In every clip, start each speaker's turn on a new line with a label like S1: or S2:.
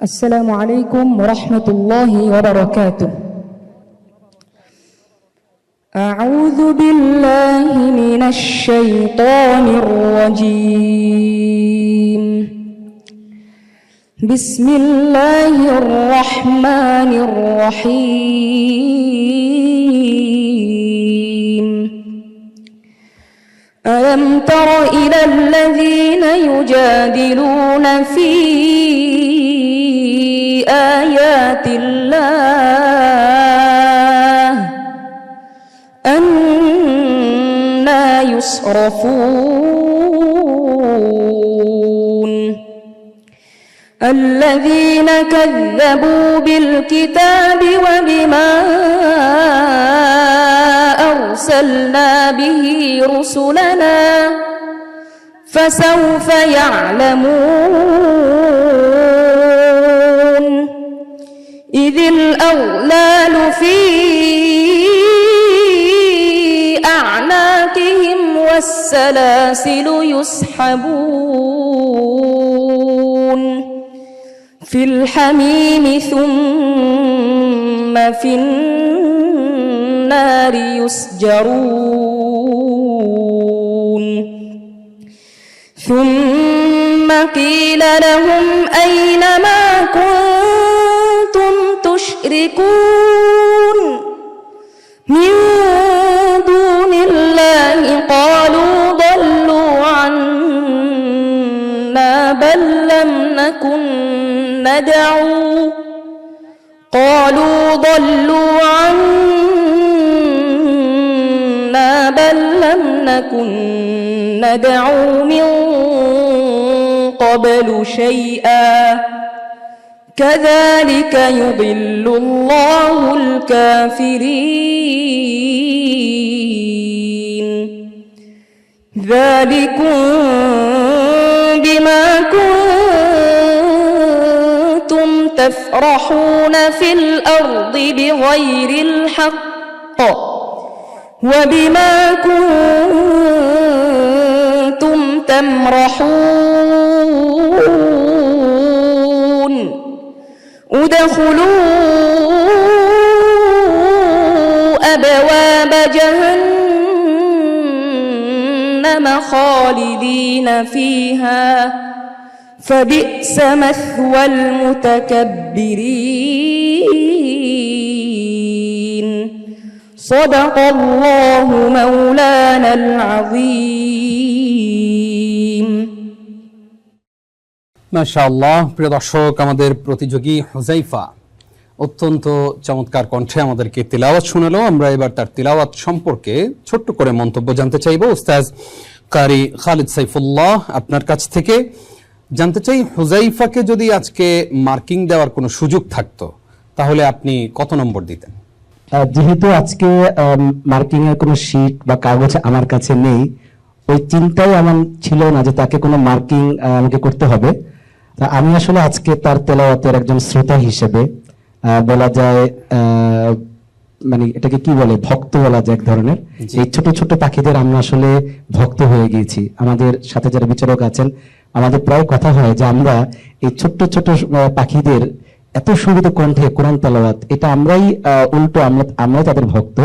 S1: السلام عليكم ورحمة الله وبركاته. أعوذ بالله من الشيطان الرجيم. بسم الله الرحمن الرحيم. ألم تر إلى الذين يجادلون في آيات الله أنى يصرفون الذين كذبوا بالكتاب وبما أرسلنا به رسلنا فسوف يعلمون إذ الأغلال في أعناقهم والسلاسل يسحبون في الحميم ثم في النار يسجرون ثم قيل لهم أين ما كنتم تشركون من دون الله قالوا ضلوا عنا بل لم نكن ندعو من قبل شيئا كذلك يضل الله الكافرين ذلكم بما كنتم تفرحون في الأرض بغير الحق وبما كنتم تمرحون ادخلوا أبواب جهنم خالدين فيها فبئس مثوى المتكبرين صدق الله مولانا العظيم.
S2: মাশাআল্লাহ। প্রিয় দর্শক, আমাদের প্রতিযোগী হুযাইফা অত্যন্ত চমৎকার কণ্ঠে আমাদেরকে তিলাওয়াত শোনালো। আমরা এবার তার তিলাওয়াত সম্পর্কে ছোট্ট করে মন্তব্য জানতে চাইব। উস্তাজ কারি খালিদ সাইফুল্লাহ, আপনার কাছ থেকে জানতে চাই, হুযাইফাকে যদি আজকে মার্কিং দেওয়ার কোনো সুযোগ থাকতো তাহলে আপনি কত নম্বর দিতেন?
S3: যেহেতু আজকে মার্কিং এর কোনো শীট বা কাগজ আমার কাছে নেই, ওই চিন্তাই আমার ছিল না যে তাকে কোনো মার্কিং আমাকে করতে হবে। আমি আসলে আজকে তার তেলাওয়াতের একজন শ্রোতা হিসেবে বলা যায়, মানে এটাকে কি বলে, ভক্ত বলা যায় এক ধরনের। এই ছোট ছোট পাখিদের আমরা আসলে ভক্ত হয়ে গিয়েছি। আমাদের সাথে যারা বিচারক আছেন, আমাদের প্রায় কথা হয় যে আমরা এই ছোট্ট ছোট পাখিদের এত সুন্দর কণ্ঠে কোরআন তেলাওয়াত, এটা আমরাই উল্টো আমরাই তাদের ভক্ত।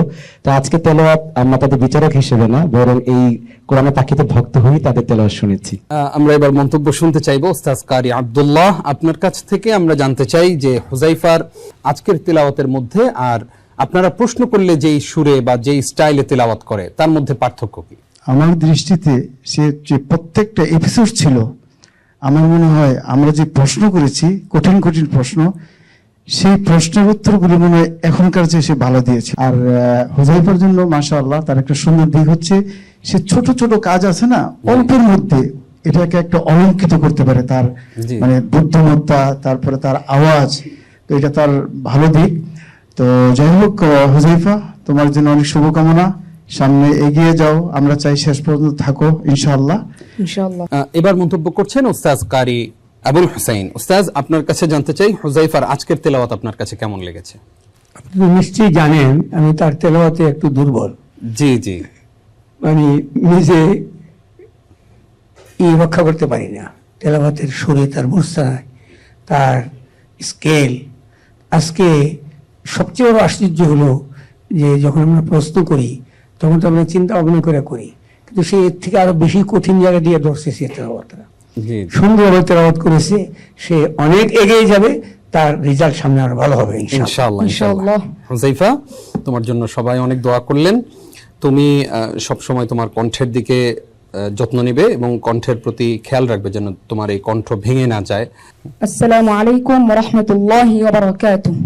S3: তো আজকে তেলাওয়াত আমরা তাদের বিচারক হিসেবে না, বরং এই কোরআনের পাখিতে ভক্ত হয়ে তাদের তেলাওয়াত শুনেছি।
S2: আমরা এবার মন্তব্য শুনতে চাইবো উস্তাজ কারি আব্দুল্লাহ, আপনার কাছ থেকে আমরা জানতে চাই যে হুযাইফার আজকের তেলাওয়াতের মধ্যে আর আপনারা প্রশ্ন করলে যেই সুরে বা যেই স্টাইলে তেলাওয়াত করে তার মধ্যে পার্থক্য কি?
S4: আমার দৃষ্টিতে সে যে প্রত্যেকটা এপিসোড ছিল, আমার মনে হয় আমরা যে প্রশ্ন করেছি, কঠিন কঠিন প্রশ্ন, সেই প্রশ্নের উত্তরগুলো মনে হয় এখনকার যে সে ভালো দিয়েছে। আর হুযাইফার জন্য মাশাআল্লাহ তার একটা সুন্দর দিক হচ্ছে সে ছোট ছোট কাজ আছে না, অল্পের মধ্যে এটাকে একটা অলঙ্কিত করতে পারে। তার মানে বুদ্ধিমত্তা, তারপরে তার আওয়াজ, তো এটা তার ভালো দিক। তো যাই হোক হুযাইফা, তোমার জন্য অনেক শুভকামনা, সামনে এগিয়ে যাও, আমরা চাই শেষ পর্যন্ত থাকো ইনশাআল্লাহ।
S2: এবার মন্তব্য করছেন উস্তাজ কারি আবুল হুসাইন। উস্তাজ, আপনার কাছে জানতে চাই, হুযাইফার আজকের তেলাওয়াত আপনার কাছে কেমন লেগেছে?
S5: আপনি নিশ্চয়ই জানেন আমি তার তেলাওয়াতে একটু দুর্বল।
S2: জি জি,
S5: মানে নিজে রক্ষা করতে পারি না, তেলাওয়াতের সুরে তার বুঝতে নাই, তার স্কেল। আজকে সবচেয়ে বড় আশ্চর্য হলো যে যখন আমরা প্রশ্ন করি তখন তো আমরা চিন্তা ভাবনা করে করি, কিন্তু সে এর থেকে আরো বেশি কঠিন জায়গা দিয়ে ধরছে সে তেলাওয়াতটা,
S2: জি
S5: সুন্দরভাবে তেলাওয়াত করেছে। সে অনেক এগিয়ে যাবে, তার রেজাল্ট সামনে আরো ভালো হবে ইনশাআল্লাহ।
S2: ইনশাআল্লাহ
S1: ইনশাআল্লাহ।
S2: হুজাইফা, তোমার জন্য সবাই অনেক দোয়া করলেন। তুমি সব সময় তোমার কণ্ঠের দিকে যত্ন নিবে এবং কণ্ঠের প্রতি খেয়াল রাখবে যেন তোমার এই কণ্ঠ ভেঙে না যায়।
S1: আসসালামু আলাইকুম ওয়া রাহমাতুল্লাহি ওয়া বারাকাতুহু।